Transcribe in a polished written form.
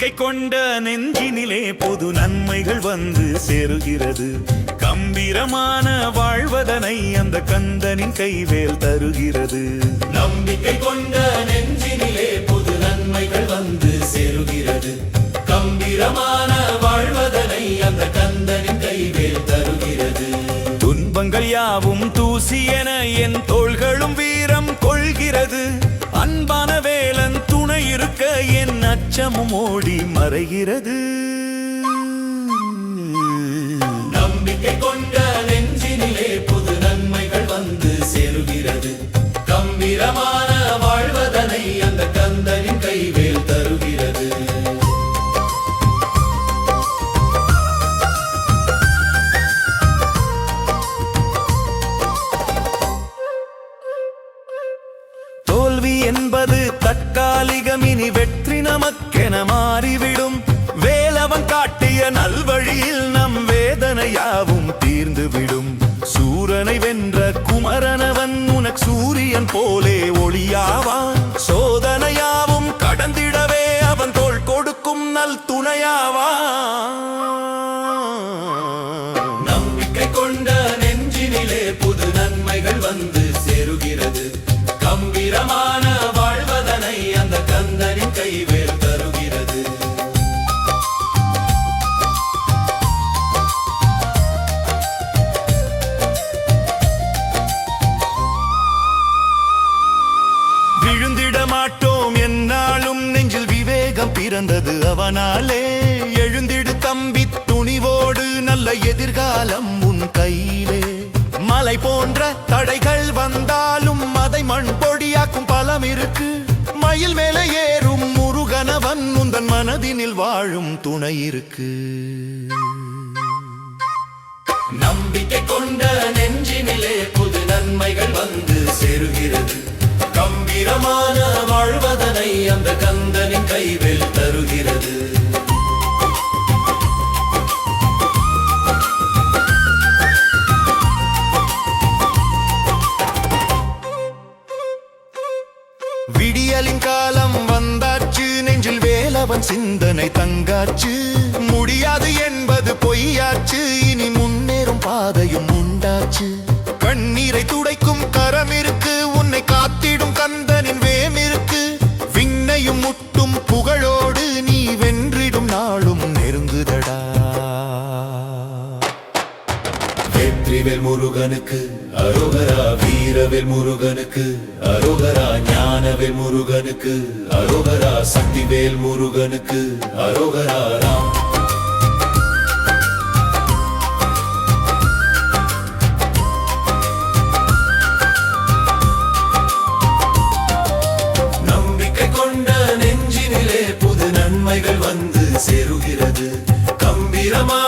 நம்பிக்கை கொண்ட நெஞ்சினிலே புது நன்மைகள் வந்து சேருகிறது. கம்பீரமான வாழ்வதனை அந்த கந்தனின் கைவேல் தருகிறது. நம்பிக்கை கொண்ட நெஞ்சினிலே புது நன்மைகள் வந்து சேருகிறது. கம்பீரமான வாழ்வதனை அந்த கந்தனின் கைவேல் தருகிறது. துன்பங்கள் யாவும் தூசியென என் தோள்களும் வீரம் கொள்கிறது. அன்பான வேலன் துணை இருக்க என் அச்சமும் ஓடி மறைகிறது. நம்பிக்கை கொண்ட நெஞ்சினிலே புது நன்மைகள் வந்து சேருகிறது. கம்பீரமான வாழ்வதனை அந்த கந்தனின் கைவேல் தருகிறது. தோல்வி என்பது தற்காலிகம், இனி வெற்றி நமக்கென மாறிவிடும். வேலவன் காட்டிய நல்வழியில் நம் வேதனையாவும் தீர்ந்துவிடும். சூரனை வென்ற குமரனவன் உனக்கு சூரியன் போலே ஒளியாவான். சோதனையாவும் கடந்திடவே அவன் தோள் கொடுக்கும் நல் துணையாவான். நம்பிக்கை கொண்ட நெஞ்சினிலே புது நன்மைகள் வந்து சேருகிறது. கம்பீரமான வாழ்வதனை அந்த கந்தனின் கைவேல் தருகிறது. விழுந்திட மாட்டோம் என்னாலும், நெஞ்சில் விவேகம் பிறந்தது அவனாலே. எழுந்திடு தம்பி துணிவோடு, நல்ல எதிர்காலம் உன் கையிலே. மலை போன்ற தடைகள் வந்தாலும் அதை மண் பொடியாக்கும் பலம் இருக்கு. மயில் மேலே ஏறும் முருகனவன் உந்தன் மனதினில் வாழும் துணை இருக்கு. நம்பிக்கை கொண்ட நெஞ்சினிலே புது நன்மைகள் வந்து சேருகிறது. கம்பீரமான வாழ்வதனை அந்த கந்தனின் கைவேல் தருகிறது. விடியலின் காலம் வந்தாச்சு, நெஞ்சில் வேலவன் சிந்தனை தங்காச்சு. முடியாது என்பது பொய்யாச்சு, இனி முன்னேறும் பாதையும் உண்டாச்சு. கண்ணீரை துடைக்கும் கரம் இருக்கு, உன்னை காத்திடும் கந்தனின் வேம் இருக்கு. விண்ணையும் முட்டும் புகழோடு நீ வென்றிடும் நாளும் நெருங்குதடா. வெற்றிவேல் முருகனுக்கு அரோகரா, வீரவேல் முருகனுக்கு அரோகரா, ஞானவேல் முருகனுக்கு அரோகரா, சக்திவேல் முருகனுக்கு அரோகரா. நம்பிக்கை கொண்ட நெஞ்சினிலே புது நன்மைகள் வந்து சேருகிறது. கம்பீரமா